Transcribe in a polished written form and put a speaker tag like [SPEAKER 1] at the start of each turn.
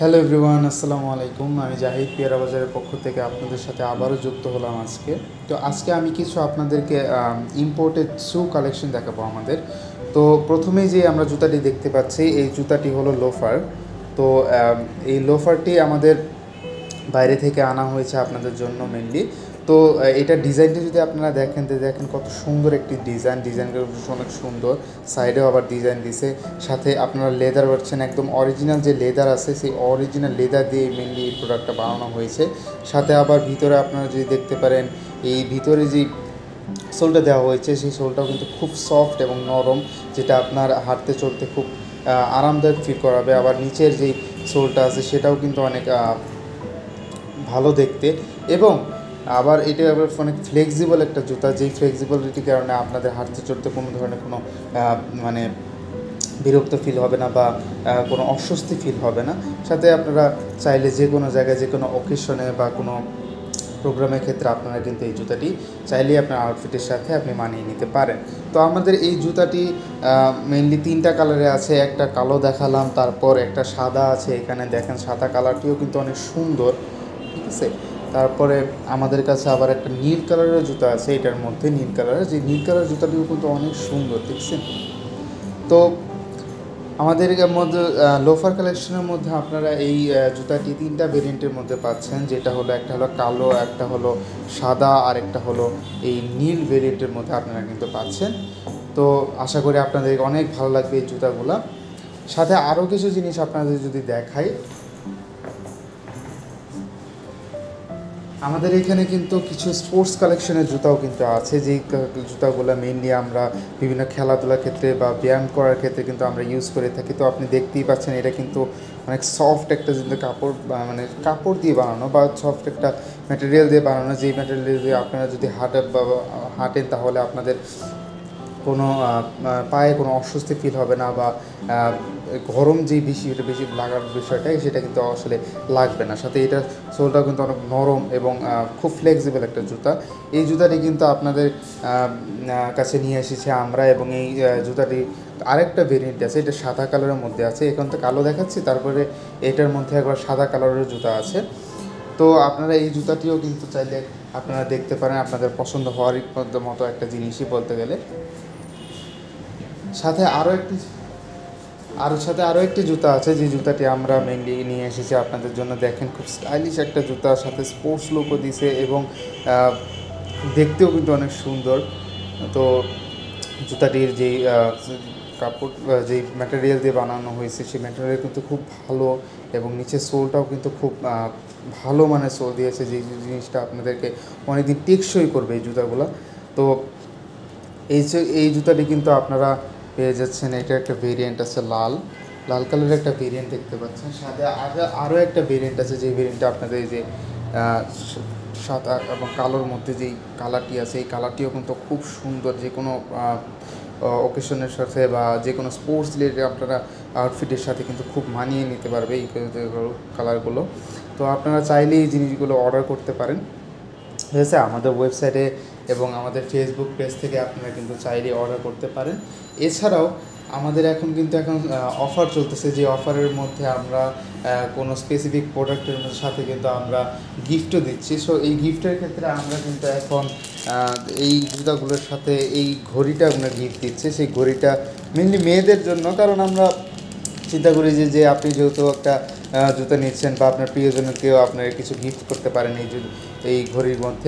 [SPEAKER 1] Hello everyone, আসসালামু আলাইকুম। আমি জাহিদ পেয়ারা বাজারের পক্ষ থেকে আপনাদের সাথে আবারও যুক্ত হলাম আজকে। তো আজকে আমি কিছু আপনাদেরকে ইম্পোর্টেড শু কালেকশন দেখাবো আমাদের। তো প্রথমেই যে আমরা জুতাটি দেখতে পাচ্ছি, এই জুতাটি হলো লোফার। তো এই লোফারটি আমাদের বাইরে থেকে আনা হয়েছে আপনাদের জন্য মেনলি। তো এটা ডিজাইনটা যদি আপনারা দেখেন তো দেখেন কত সুন্দর একটি ডিজাইনটা অনেক সুন্দর। সাইডেও আবার ডিজাইন দিছে, সাথে আপনারা লেদার পাচ্ছেন, একদম অরিজিনাল যে লেদার আছে সেই অরিজিনাল লেদার দিয়ে মেনলি এই প্রোডাক্টটা বানানো হয়েছে। সাথে আবার ভিতরে আপনারা যদি দেখতে পারেন, এই ভিতরে যে সোলটা দেওয়া হয়েছে সেই সোলটাও কিন্তু খুব সফট এবং নরম, যেটা আপনার হাঁটতে চলতে খুব আরামদায়ক ফিল করাবে। আবার নিচের যেই সোলটা আছে সেটাও কিন্তু অনেক ভালো দেখতে, এবং আবার এটা আবার অনেক ফ্লেক্সিবল একটা জুতা, যেই ফ্লেক্সিবিলিটির কারণে আপনাদের হাঁটতে চলতে কোনো ধরনের কোনো মানে বিরক্ত ফিল হবে না বা কোনো অস্বস্তি ফিল হবে না। সাথে আপনারা চাইলে যে কোনো জায়গায় যে কোনো অকেশনে বা কোনো প্রোগ্রামের ক্ষেত্রে আপনারা কিন্তু এই জুতাটি চাইলেই আপনার আউটফিটের সাথে আপনি মানিয়ে নিতে পারেন। তো আমাদের এই জুতাটি মেইনলি 3টা কালারে আছে। একটা কালো দেখালাম, তারপর একটা সাদা আছে, এখানে দেখেন সাদা কালারটিও কিন্তু অনেক সুন্দর, ঠিক আছে। তারপরে আমাদের কাছে আবার একটা নীল কালারের জুতা আছে, এটার মধ্যে নীল কালারের, যে নীল কালারের জুতাটিও কিন্তু অনেক সুন্দর, দেখছেন। তো আমাদের মধ্যে লোফার কালেকশনের মধ্যে আপনারা এই জুতাটি 3টা ভেরিয়েন্টের মধ্যে পাচ্ছেন, যেটা হলো একটা হলো কালো, একটা হলো সাদা, আর একটা হলো এই নীল ভেরিয়েন্টের মধ্যে আপনারা কিন্তু পাচ্ছেন। তো আশা করি আপনাদের অনেক ভালো লাগবে এই জুতাগুলো। সাথে আরও কিছু জিনিস আপনাদের যদি দেখাই, আমাদের এখানে কিন্তু কিছু স্পোর্টস কালেকশনের জুতাও কিন্তু আছে, যেই জুতাগুলো মেইনলি আমরা বিভিন্ন খেলাধুলার ক্ষেত্রে বা ব্যায়াম করার ক্ষেত্রে কিন্তু আমরা ইউজ করে থাকি। তো আপনি দেখতেই পাচ্ছেন, এটা কিন্তু অনেক সফট একটা কাপড়, মানে কাপড় দিয়ে বানানো বা সফট একটা ম্যাটেরিয়াল দিয়ে বানানো, যেই ম্যাটেরিয়াল দিয়ে আপনারা যদি হাঁটেন তাহলে আপনাদের কোনো পায়ে কোনো অস্বস্তি ফিল হবে না, বা গরম যেই বেশি লাগার বিষয়টা সেটা কিন্তু আসলে লাগবে না। সাথে এটা সোলটাও কিন্তু অনেক নরম এবং খুব ফ্লেক্সিবল একটা জুতা। এই জুতাটি কিন্তু আপনাদের কাছে নিয়ে এসেছি আমরা, এবং এই জুতাটি আরেকটা ভেরিয়েন্ট আছে, এটা সাদা কালারের মধ্যে আছে। এখন তো কালো দেখাচ্ছি, তারপরে এটার মধ্যে একবার সাদা কালারের জুতা আছে। তো আপনারা এই জুতাটিও কিন্তু চাইলে আপনারা দেখতে পারেন, আপনাদের পছন্দ হওয়ারই মতো একটা জিনিসই বলতে গেলে। সাথে আরও একটি জুতা আছে, যে জুতাটি আমরা মেনলি নিয়ে এসেছি আপনাদের জন্য। দেখেন খুব স্টাইলিশ একটা জুতা, সাথে স্পোর্টস লুকও দিছে, এবং দেখতেও কিন্তু অনেক সুন্দর। তো জুতাটির যেই কাপড়, যেই ম্যাটেরিয়াল দিয়ে বানানো হয়েছে সেই ম্যাটেরিয়াল কিন্তু খুব ভালো, এবং নিচের সোলটাও কিন্তু খুব ভালো মানের সোল দিয়েছে, যে জিনিসটা আপনাদেরকে অনেকদিন টেকসই করবে এই জুতাগুলো। তো এই জুতাটি কিন্তু আপনারা পেয়ে যাচ্ছেন। এটা একটা ভেরিয়েন্ট আছে, লাল কালারের একটা ভেরিয়েন্ট দেখতে পাচ্ছেন। সাথে আরও একটা ভেরিয়েন্ট আছে, যে ভেরিয়েন্টটা আপনাদের এই যে সাদা এবং কালোর মধ্যে যেই কালারটি আছে, এই কালারটিও কিন্তু খুব সুন্দর। যে কোনো অকেশনের সাথে বা যে কোনো স্পোর্টস রিলেটেড আপনারা আউটফিটের সাথে কিন্তু খুব মানিয়ে নিতে পারবে এই কালারগুলো। তো আপনারা চাইলেই এই জিনিসগুলো অর্ডার করতে পারেন, ঠিক আছে, আমাদের ওয়েবসাইটে এবং আমাদের ফেসবুক পেজ থেকে আপনারা কিন্তু চাইলেই অর্ডার করতে পারেন। এছাড়াও আমাদের এখন অফার চলতেছে, যে অফারের মধ্যে আমরা কোনো স্পেসিফিক প্রোডাক্টের সাথে কিন্তু আমরা গিফটও দিচ্ছি। সো এই গিফটের ক্ষেত্রে আমরা কিন্তু এখন এই জুতাগুলোর সাথে এই ঘড়িটা আমরা গিফট দিচ্ছি। সেই ঘড়িটা মেনলি মেয়েদের জন্য, কারণ আমরা চিন্তা করি যে আপনি যেহেতু একটা জুতা নিচ্ছেন বা আপনার প্রিয়জনকেও আপনার কিছু গিফট করতে পারেন এই ঘড়ির মধ্যে।